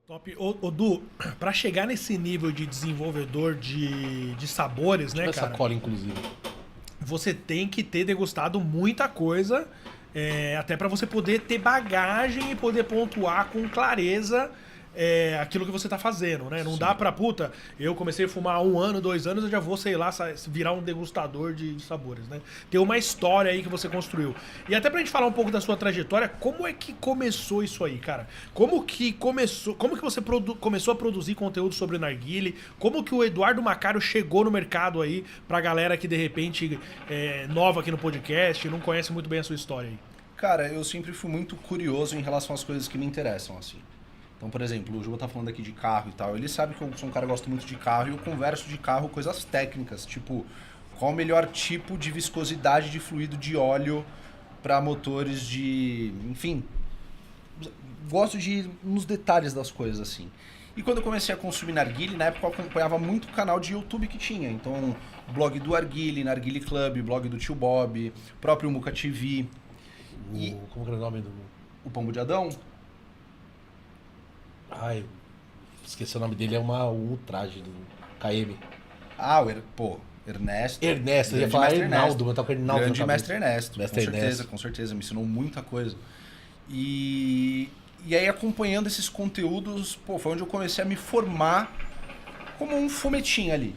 Top. Ô, Du, pra chegar nesse nível de desenvolvedor de sabores, né, Essa cara? cola, inclusive. Você tem que ter degustado muita coisa, até pra você poder ter bagagem e poder pontuar com clareza aquilo que você tá fazendo, né? Não dá Sim. pra, puta, eu comecei a fumar há 1 ano, 2 anos, eu já vou, sei lá, virar um degustador de sabores, né? Tem uma história aí que você construiu. E até pra gente falar um pouco da sua trajetória, como é que começou isso aí, cara? Como que começou, como que você começou a produzir conteúdo sobre narguile? Como que o Eduardo Macário chegou no mercado aí pra galera que de repente nova aqui no podcast, não conhece muito bem a sua história aí? Cara, eu sempre fui muito curioso em relação às coisas que me interessam, assim. Então, por exemplo, o Juba tá falando aqui de carro e tal. Ele sabe que eu sou um cara que gosta muito de carro e eu converso de carro coisas técnicas, tipo, qual o melhor tipo de viscosidade de fluido de óleo para motores de... Enfim, gosto de ir nos detalhes das coisas, assim. E quando eu comecei a consumir narguile, na época eu acompanhava muito o canal de YouTube que tinha. Então, blog do Arguile, Narguile Club, blog do Tio Bob, próprio Muca TV, Como que era o nome do... o Pombo de Adão. Ai, esqueci o nome dele, é um ultraje do KM. Ah, Ernesto. Ernesto, eu ia Grande falar mestre Ernaldo, mas tá com Ernaldo Grande na cabeça. mestre Ernesto. Mestre Com certeza, Ernesto. com certeza. Me ensinou muita coisa. E aí, acompanhando esses conteúdos, pô, foi onde eu comecei a me formar como um fumetinho ali.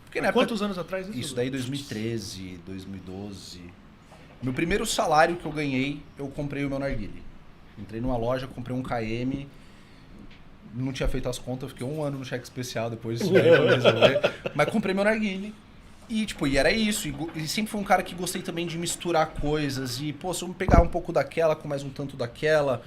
Porque na época, Quantos anos atrás isso daí 2013, 2012. Meu primeiro salário que eu ganhei, eu comprei o meu narguile. Entrei numa loja, comprei um KM. Não tinha feito as contas, fiquei 1 ano no cheque especial depois disso daí pra resolver. Mas comprei meu narguile. E, tipo, e era isso. E sempre fui um cara que gostei também de misturar coisas. E, pô, se eu pegar um pouco daquela com mais um tanto daquela,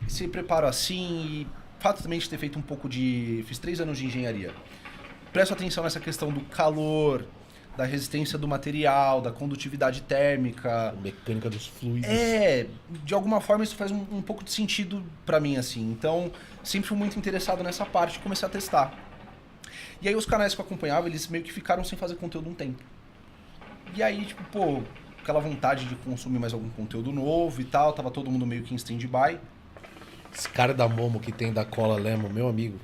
se preparo assim. E fato também de ter feito um pouco de... Fiz 3 anos de engenharia. Presto atenção nessa questão do calor, da resistência do material, da condutividade térmica. Mecânica dos fluidos. De alguma forma isso faz um pouco de sentido pra mim, assim. Então, sempre fui muito interessado nessa parte e comecei a testar. E aí os canais que eu acompanhava, eles meio que ficaram sem fazer conteúdo um tempo. E aí, tipo, pô, aquela vontade de consumir mais algum conteúdo novo e tal, tava todo mundo meio que em stand-by. Esse cara da Momo que tem da cola Lemon, meu amigo.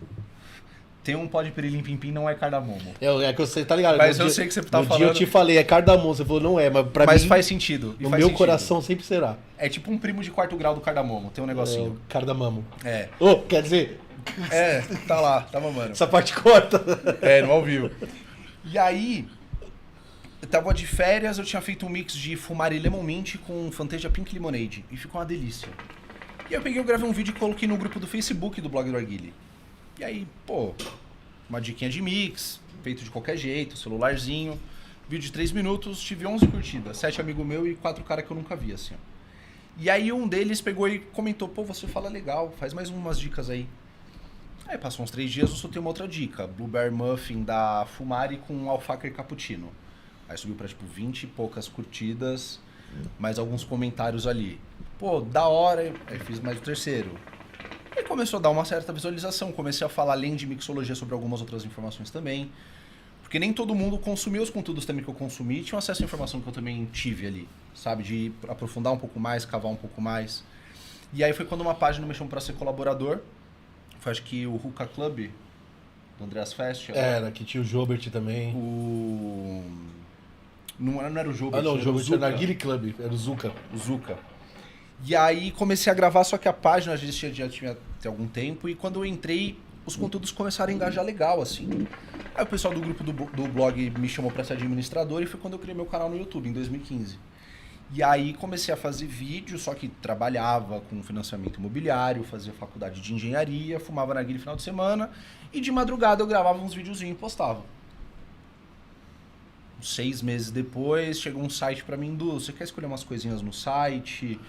Tem um pó de pirilim pim-pim, não é cardamomo. É que você tá ligado? Mas No eu dia- sei que você tá no falando. dia eu te falei, é cardamomo. Você falou, não é, mas pra Mas mim, faz sentido. no faz meu sentido. coração sempre será. É tipo um primo de 4º grau do cardamomo, tem um É negocinho. o cardamamo. É. Ô, quer dizer, Tá lá, tá mamando. essa parte corta. No ao vivo. E aí, eu tava de férias, eu tinha feito um mix de Fumari Lemon Mint com Fantasia Pink Lemonade. E ficou uma delícia. E eu peguei, eu gravei um vídeo e coloquei no grupo do Facebook do blog do Arguile. E aí, pô, uma diquinha de mix, feito de qualquer jeito, celularzinho. Vídeo de 3 minutos, tive 11 curtidas. 7 amigos meus e 4 caras que eu nunca vi, assim, ó. E aí um deles pegou e comentou, pô, você fala legal, faz mais umas dicas aí. Aí passou uns 3 dias, eu soltei uma outra dica. Blueberry Muffin da Fumari com alfaca e cappuccino. Aí subiu pra, tipo, 20 e poucas curtidas, mais alguns comentários ali. Pô, da hora. Aí fiz mais o terceiro. Aí começou a dar uma certa visualização. Comecei a falar, além de mixologia, sobre algumas outras informações também. Porque nem todo mundo consumiu os conteúdos também que eu consumi e tinha acesso à informação que eu também tive ali. Sabe? De aprofundar um pouco mais, cavar um pouco mais. E aí foi quando uma página me chamou pra ser colaborador. Foi acho que o Hookah Club, do Andreas Fest. Era, que tinha o Jobert também. Não era o Jobert, Ah, não, o era Jobert era Zuka. Narguile Club, era o Zuka. O Zuka. E aí comecei a gravar, só que a página já tinha tem algum tempo. E quando eu entrei, os conteúdos começaram a engajar legal, assim. Aí o pessoal do grupo do blog me chamou pra ser administrador e foi quando eu criei meu canal no YouTube, em 2015. E aí comecei a fazer vídeo, só que trabalhava com financiamento imobiliário, fazia faculdade de engenharia, fumava narguilé no final de semana e de madrugada eu gravava uns videozinhos e postava. 6 meses depois, chegou um site pra mim, Du, você quer escolher umas coisinhas no site?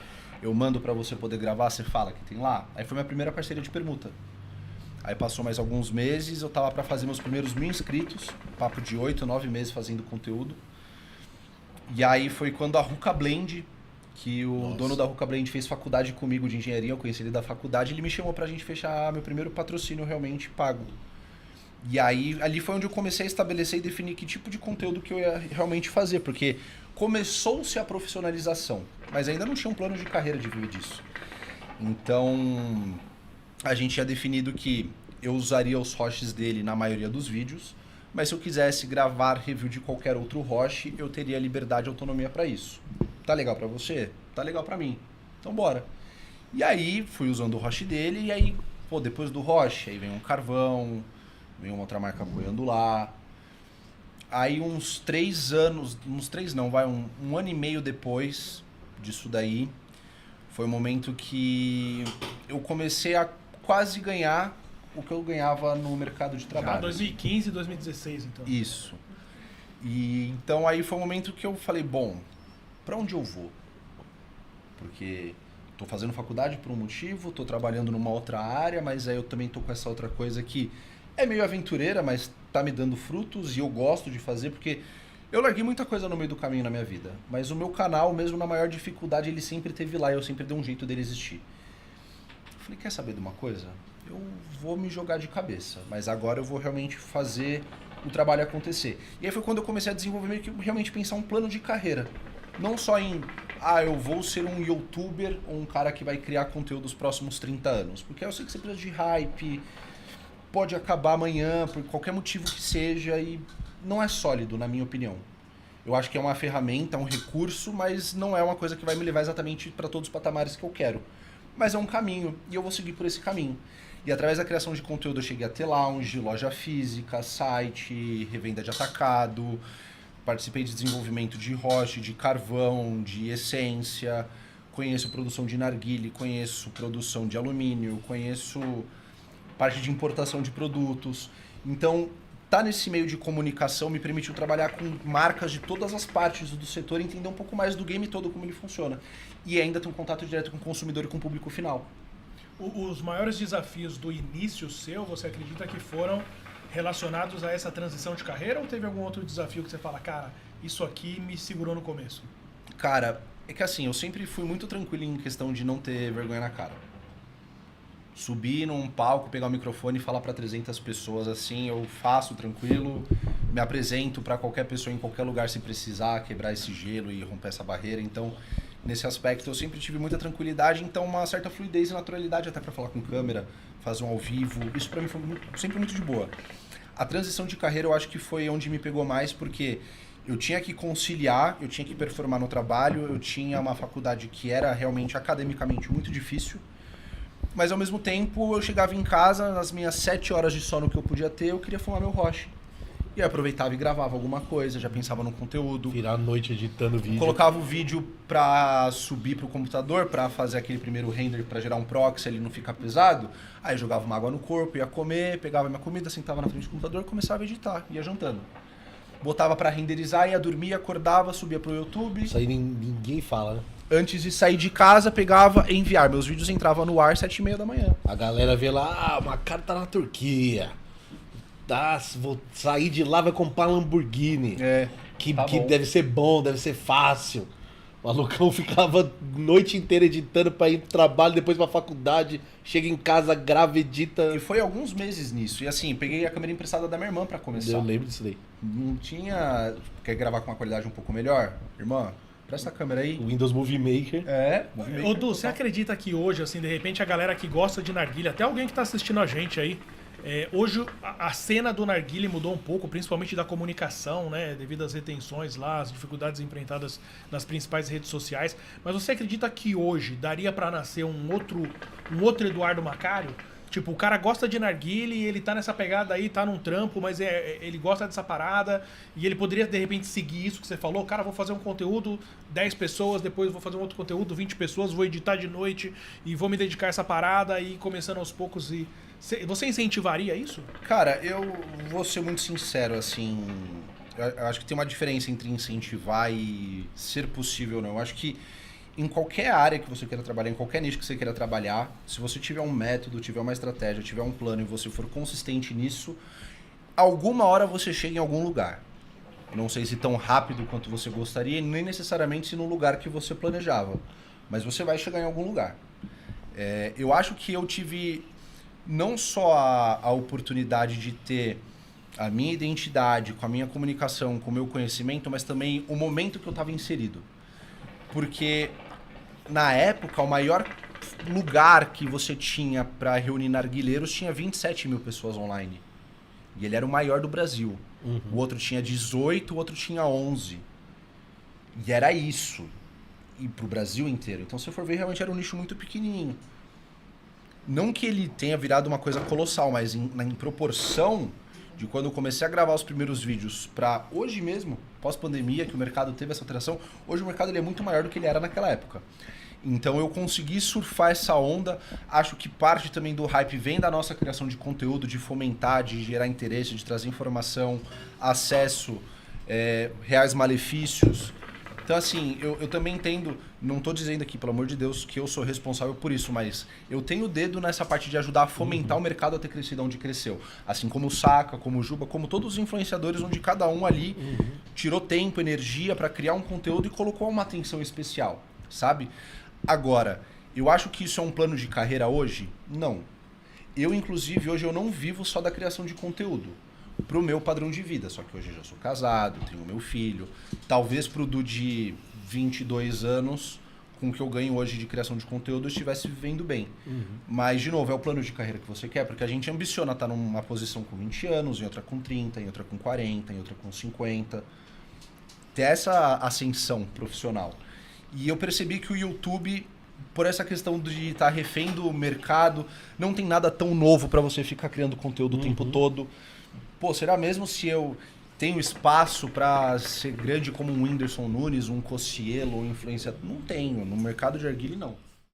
Eu mando pra você poder gravar, você fala que tem lá? Aí foi minha primeira parceria de permuta. Aí passou mais alguns meses, eu tava pra fazer meus primeiros 1000 inscritos, papo de 8, 9 meses fazendo conteúdo. E aí foi quando a Hookah Blend, que o dono da Hookah Blend fez faculdade comigo de engenharia, eu conheci ele da faculdade, ele me chamou pra gente fechar meu primeiro patrocínio realmente pago. E aí, ali foi onde eu comecei a estabelecer e definir que tipo de conteúdo que eu ia realmente fazer, porque começou-se a profissionalização, mas ainda não tinha um plano de carreira de viver disso. Então, a gente tinha definido que eu usaria os hosts dele na maioria dos vídeos, mas se eu quisesse gravar review de qualquer outro host, eu teria liberdade e autonomia para isso. Tá legal para você? Tá legal para mim. Então bora. E aí fui usando o host dele e aí, pô, depois do host, aí vem um Carvão, vem uma outra marca apoiando lá. Aí uns 3 anos, um ano e meio depois disso daí, foi o momento que eu comecei a quase ganhar o que eu ganhava no mercado de trabalho. Já 2015 e 2016, então. Isso. E então aí foi o momento que eu falei, bom, pra onde eu vou? Porque tô fazendo faculdade por um motivo, tô trabalhando numa outra área, mas aí eu também tô com essa outra coisa que é meio aventureira, mas tá me dando frutos e eu gosto de fazer, porque eu larguei muita coisa no meio do caminho na minha vida. Mas o meu canal, mesmo na maior dificuldade, ele sempre teve lá e eu sempre dei um jeito dele existir. Eu falei, quer saber de uma coisa? Eu vou me jogar de cabeça, mas agora eu vou realmente fazer o trabalho acontecer. E aí foi quando eu comecei a desenvolver meio que realmente pensar um plano de carreira. Não só em, eu vou ser um youtuber ou um cara que vai criar conteúdo dos próximos 30 anos. Porque eu sei que você precisa de hype, pode acabar amanhã, por qualquer motivo que seja, e não é sólido, na minha opinião. Eu acho que é uma ferramenta, um recurso, mas não é uma coisa que vai me levar exatamente para todos os patamares que eu quero. Mas é um caminho, e eu vou seguir por esse caminho. E através da criação de conteúdo eu cheguei a ter lounge, loja física, site, revenda de atacado, participei de desenvolvimento de host, de carvão, de essência, conheço produção de narguile, conheço produção de alumínio, conheço parte de importação de produtos. Então, tá nesse meio de comunicação me permitiu trabalhar com marcas de todas as partes do setor e entender um pouco mais do game todo, como ele funciona. E ainda ter um contato direto com o consumidor e com o público final. Os maiores desafios do início seu, você acredita que foram relacionados a essa transição de carreira ou teve algum outro desafio que você fala, cara, isso aqui me segurou no começo? Cara, é que assim, eu sempre fui muito tranquilo em questão de não ter vergonha na cara. Subir num palco, pegar o microfone e falar para 300 pessoas assim, eu faço tranquilo, me apresento para qualquer pessoa em qualquer lugar se precisar, quebrar esse gelo e romper essa barreira. Então, nesse aspecto eu sempre tive muita tranquilidade, então uma certa fluidez e naturalidade até para falar com câmera, fazer um ao vivo. Isso para mim foi sempre muito de boa. A transição de carreira eu acho que foi onde me pegou mais, porque eu tinha que conciliar, eu tinha que performar no trabalho, eu tinha uma faculdade que era realmente academicamente muito difícil, mas ao mesmo tempo eu chegava em casa, nas minhas 7 horas de sono que eu podia ter, eu queria fumar meu roche. E eu aproveitava e gravava alguma coisa, já pensava no conteúdo. Virar a noite editando vídeo. Colocava o vídeo pra subir pro computador, pra fazer aquele primeiro render, pra gerar um proxy, ele não ficar pesado. Aí eu jogava uma água no corpo, ia comer, pegava minha comida, sentava na frente do computador, começava a editar, ia jantando. Botava pra renderizar, ia dormir, acordava, subia pro YouTube. Isso aí ninguém fala, né? Antes de sair de casa, pegava e enviar. Meus vídeos entravam no ar às 7h30 da manhã. A galera vê lá, uma cara tá na Turquia. Vou sair de lá, vai comprar Lamborghini. Que deve ser bom, deve ser fácil. O malucão ficava a noite inteira editando pra ir pro trabalho, depois pra faculdade, chega em casa, grava, edita. E foi alguns meses nisso. E assim, peguei a câmera emprestada da minha irmã pra começar. Eu lembro disso daí. Não tinha... Quer gravar com uma qualidade um pouco melhor? Irmã, presta a câmera aí. O Windows Movie Maker. Ô, Du, você acredita que hoje, assim, de repente, a galera que gosta de narguilha, até alguém que tá assistindo a gente aí, hoje a cena do narguilé mudou um pouco, principalmente da comunicação, né? Devido às retenções lá, as dificuldades enfrentadas nas principais redes sociais. Mas você acredita que hoje daria pra nascer um outro Eduardo Macário? Tipo, o cara gosta de narguilé e ele tá nessa pegada aí, tá num trampo, mas ele gosta dessa parada e ele poderia, de repente, seguir isso que você falou. Cara, vou fazer um conteúdo, 10 pessoas, depois vou fazer um outro conteúdo, 20 pessoas, vou editar de noite e vou me dedicar a essa parada e ir começando aos poucos e... Você incentivaria isso? Cara, eu vou ser muito sincero, assim... Eu acho que tem uma diferença entre incentivar e ser possível ou não. Eu acho que em qualquer área que você queira trabalhar, em qualquer nicho que você queira trabalhar, se você tiver um método, tiver uma estratégia, tiver um plano e você for consistente nisso, alguma hora você chega em algum lugar. Não sei se tão rápido quanto você gostaria, nem necessariamente se no lugar que você planejava. Mas você vai chegar em algum lugar. Eu acho que eu tive não só a oportunidade de ter a minha identidade, com a minha comunicação, com o meu conhecimento, mas também o momento que eu estava inserido. Porque, na época, o maior lugar que você tinha para reunir narguilheiros tinha 27 mil pessoas online. E ele era o maior do Brasil. O outro tinha 18, o outro tinha 11. E era isso. E pro Brasil inteiro. Então, se for ver, realmente era um nicho muito pequenininho. Não que ele tenha virado uma coisa colossal, mas em proporção de quando eu comecei a gravar os primeiros vídeos para hoje mesmo, pós-pandemia, que o mercado teve essa alteração, hoje o mercado ele é muito maior do que ele era naquela época. Então eu consegui surfar essa onda, acho que parte também do hype vem da nossa criação de conteúdo, de fomentar, de gerar interesse, de trazer informação, acesso, reais malefícios. Então assim, eu também entendo, não estou dizendo aqui, pelo amor de Deus, que eu sou responsável por isso, mas eu tenho o dedo nessa parte de ajudar a fomentar o mercado a ter crescido onde cresceu. Assim como o Saka, como o Juba, como todos os influenciadores, onde cada um ali tirou tempo, energia para criar um conteúdo e colocou uma atenção especial, sabe? Agora, eu acho que isso é um plano de carreira hoje? Não. Eu, inclusive, hoje eu não vivo só da criação de conteúdo pro meu padrão de vida. Só que hoje eu já sou casado, tenho meu filho. Talvez pro Du de 22 anos, com o que eu ganho hoje de criação de conteúdo, eu estivesse vivendo bem. Mas, de novo, é o plano de carreira que você quer, porque a gente ambiciona estar numa posição com 20 anos, em outra com 30, em outra com 40, em outra com 50. Ter essa ascensão profissional. E eu percebi que o YouTube, por essa questão de estar refém do mercado, não tem nada tão novo para você ficar criando conteúdo o tempo todo. Pô, será mesmo se eu tenho espaço para ser grande como um Whindersson Nunes, um Cocielo, um influenciador? Não tenho. No mercado de arguile, não.